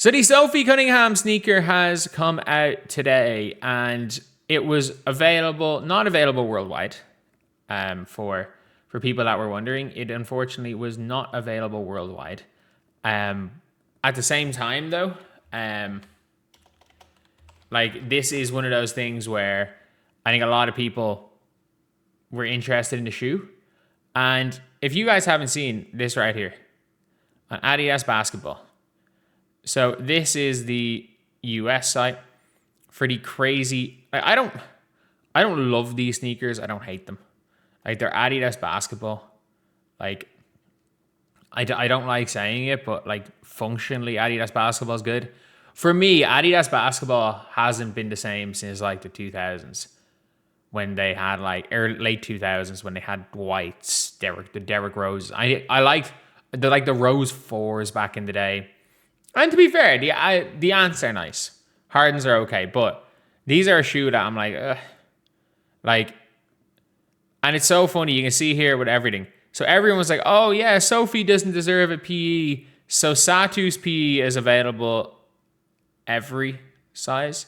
So the Sophie Cunningham sneaker has come out today, and it was not available worldwide. For people that were wondering, it unfortunately was not available worldwide. At the same time, though, this is one of those things where I think a lot of people were interested in the shoe. And if you guys haven't seen this right here on Adidas Basketball, so this is the US site for the crazy. I don't love these sneakers. I don't hate them. Like, they're Adidas Basketball. Like, I don't like saying it, but like, functionally Adidas Basketball is good. For me, Adidas Basketball hasn't been the same since like the 2000s, when they had late 2000s when they had whites, the Derrick Roses. I liked the Rose 4s back in the day. And to be fair, the Ants are nice. Hardens are okay, but these are a shoe that I'm like, ugh. Like, and it's so funny. You can see here with everything. So everyone's like, oh yeah, Sophie doesn't deserve a PE. So Satu's PE is available every size.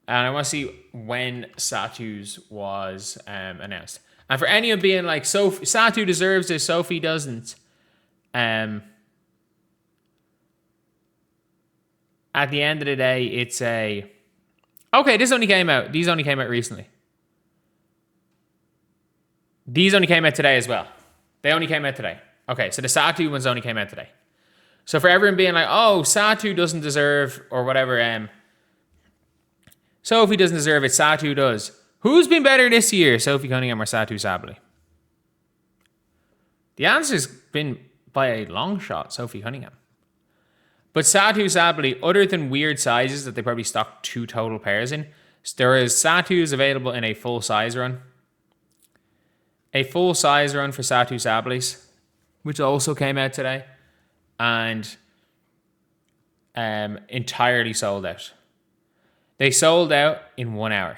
And I want to see when Satu's was announced. And for anyone being like, Satu deserves this, Sophie doesn't. At the end of the day, it's okay, these only came out recently. These only came out today as well. They only came out today. Okay, so the Satu ones only came out today. So for everyone being like, oh, Satu doesn't deserve, or whatever, Sophie doesn't deserve it, Satu does. Who's been better this year, Sophie Cunningham or Satu Sablé? The answer's been, by a long shot, Sophie Cunningham. But Satu Sablé, other than weird sizes that they probably stocked 2 total pairs in, there is Satu's available in a full size run. A full size run for Satu Sablés, which also came out today, and entirely sold out. They sold out in 1 hour.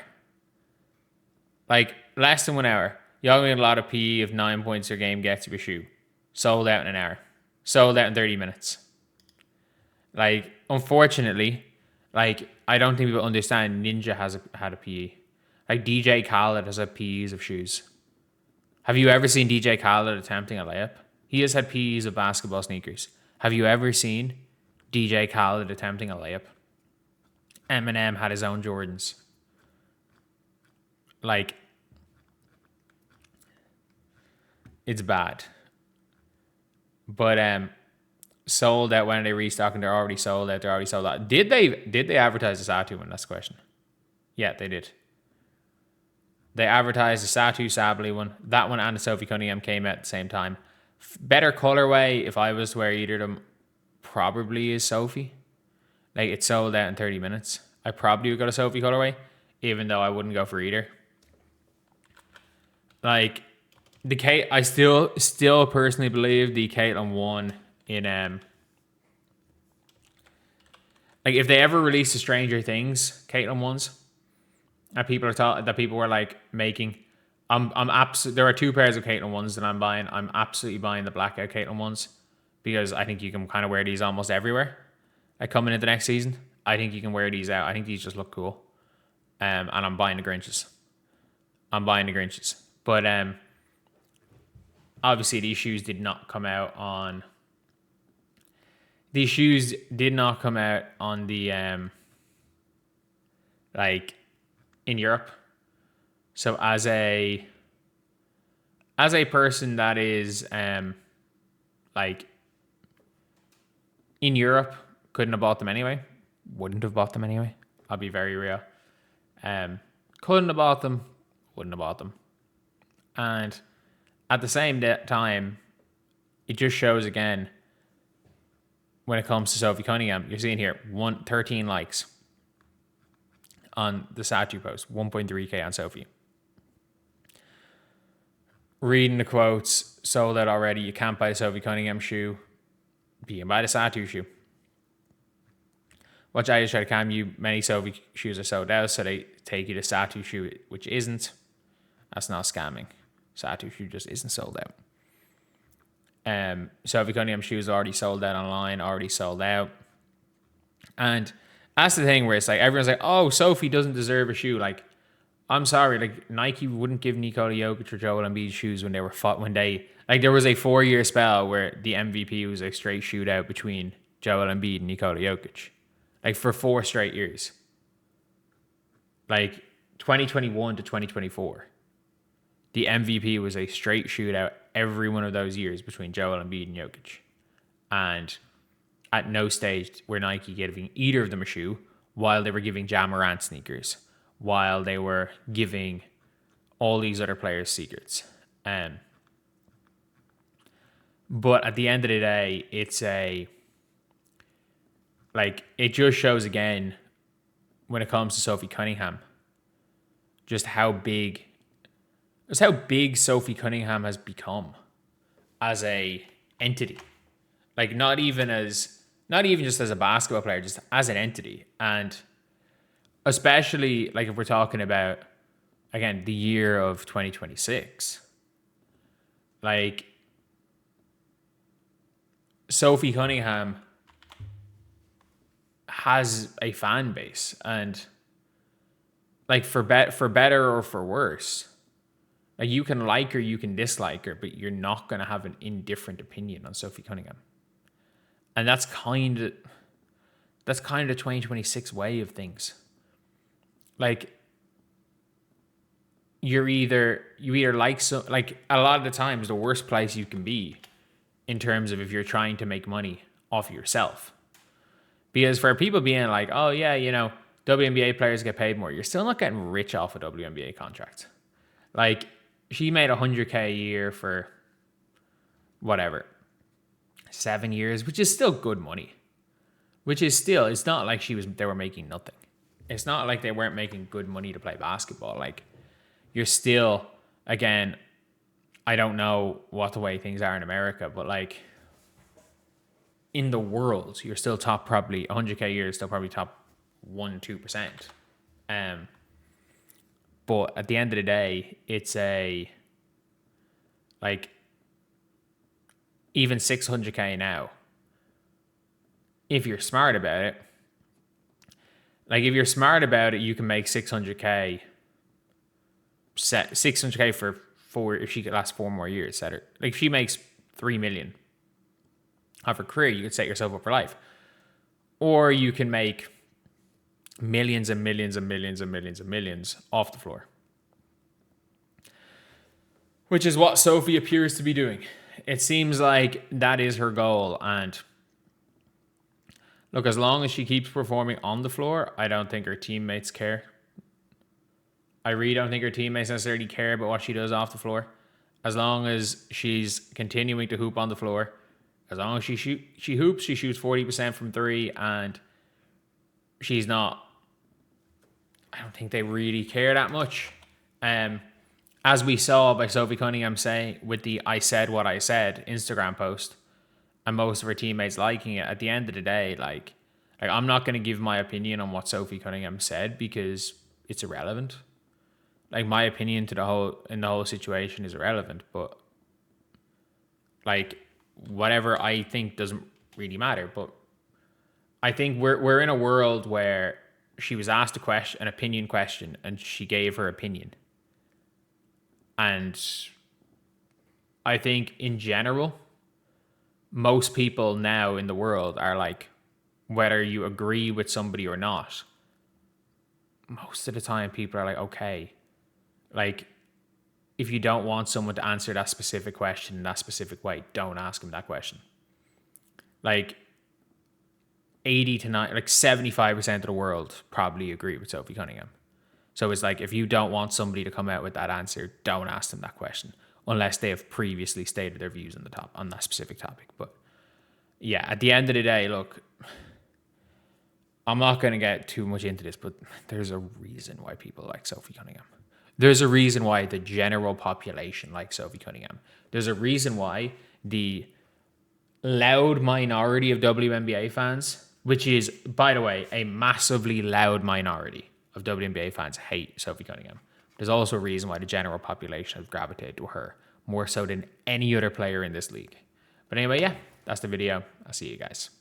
Like, less than 1 hour. You only get a lot of PE of 9 points your game gets your shoe. Sold out in an hour. Sold out in 30 minutes. Like, unfortunately, like, I don't think people understand Ninja had a PE. Like, DJ Khaled has had PEs of shoes. Have you ever seen DJ Khaled attempting a layup? He has had PEs of basketball sneakers. Have you ever seen DJ Khaled attempting a layup? Eminem had his own Jordans. Like, it's bad. But sold out when they restock, and they're already sold out. Did they advertise the Satu one? That's the question. Yeah, they did. They advertised the Satu Sablé one. That one and the Sophie Cunningham came out at the same time. Better colorway, if I was to wear either of them, probably is Sophie. Like, it sold out in 30 minutes. I probably would go to Sophie colorway, even though I wouldn't go for either. Like, I still personally believe the Caitlin one in like, if they ever release the Stranger Things Caitlin ones that people were like making, there are 2 pairs of Caitlin ones that I'm buying. I'm absolutely buying the blackout Caitlin ones, because I think you can kind of wear these almost everywhere. Like, coming into the next season, I think you can wear these out. I think these just look cool. And I'm buying the Grinches. But obviously these shoes did not come out on the like, in Europe. So as a person that is like, in Europe, couldn't have bought them anyway. Wouldn't have bought them anyway. I'll be very real. Couldn't have bought them. Wouldn't have bought them. And at the same time, it just shows again, when it comes to Sophie Cunningham, you're seeing here 13 likes on the Satu post, 1.3K on Sophie. Reading the quotes, sold out already. You can't buy the Sophie Cunningham shoe. You can buy the Satu shoe. Watch I just try to calm you. Many Sophie shoes are sold out, so they take you to Satu shoe, which isn't. That's not scamming. Satu shoe just isn't sold out. Sophie Cunningham shoes already sold out online, already sold out. And that's the thing where it's like, everyone's like, oh, Sophie doesn't deserve a shoe. Like, I'm sorry, like Nike wouldn't give Nikola Jokic or Joel Embiid shoes when they were fought, like there was a 4-year spell where the MVP was a straight shootout between Joel Embiid and Nikola Jokic. Like for 4 straight years. Like 2021 to 2024. The MVP was a straight shootout every one of those years between Joel Embiid and Jokic. And at no stage were Nike giving either of them a shoe while they were giving Ja Morant sneakers, while they were giving all these other players secrets. But at the end of the day, it just shows again when it comes to Sophie Cunningham, just how big Sophie Cunningham has become as a entity. Like not even just as a basketball player, just as an entity. And especially like if we're talking about, again, the year of 2026, like Sophie Cunningham has a fan base, and like for better or for worse, like you can like her, you can dislike her, but you're not going to have an indifferent opinion on Sophie Cunningham. And that's kind of the 2026 way of things. Like you either like, so like a lot of the times the worst place you can be in terms of if you're trying to make money off of yourself. Because for people being like, oh yeah, you know, WNBA players get paid more, you're still not getting rich off a WNBA contract. Like she made $100K a year for whatever, 7 years, which is still good money. It's not like they were making nothing. It's not like they weren't making good money to play basketball. Like you're still, again, I don't know what the way things are in America, but like in the world, you're still probably 100K a year is still probably top 1-2%. But at the end of the day, it's even 600K now, if you're smart about it, you can make 600K for 4, if she could last 4 more years. Like if she makes 3 million of her career, you could set yourself up for life. Or you can make millions and millions and millions and millions and millions off the floor. Which is what Sophie appears to be doing. It seems like that is her goal. And look, as long as she keeps performing on the floor, I don't think her teammates care. I really don't think her teammates necessarily care about what she does off the floor. As long as she's continuing to hoop on the floor, as long as she hoops, she shoots 40% from 3, and she's not, I don't think they really care that much. As we saw by Sophie Cunningham saying with the "I said what I said" Instagram post, and most of her teammates liking it, at the end of the day, like I'm not going to give my opinion on what Sophie Cunningham said because it's irrelevant. Like my opinion in the whole situation is irrelevant, but like whatever I think doesn't really matter. But I think we're in a world where she was asked an opinion question, and she gave her opinion. And I think in general, most people now in the world are like, whether you agree with somebody or not, most of the time people are like, okay, like if you don't want someone to answer that specific question in that specific way, don't ask them that question. Like 75% of the world probably agree with Sophie Cunningham. So it's like, if you don't want somebody to come out with that answer, don't ask them that question unless they have previously stated their views on that specific topic. But yeah, at the end of the day, look, I'm not going to get too much into this, but there's a reason why people like Sophie Cunningham. There's a reason why the general population likes Sophie Cunningham. There's a reason why the loud minority of WNBA fans, which is, by the way, a massively loud minority of WNBA fans, hate Sophie Cunningham. There's also a reason why the general population has gravitated to her more so than any other player in this league. But anyway, yeah, that's the video. I'll see you guys.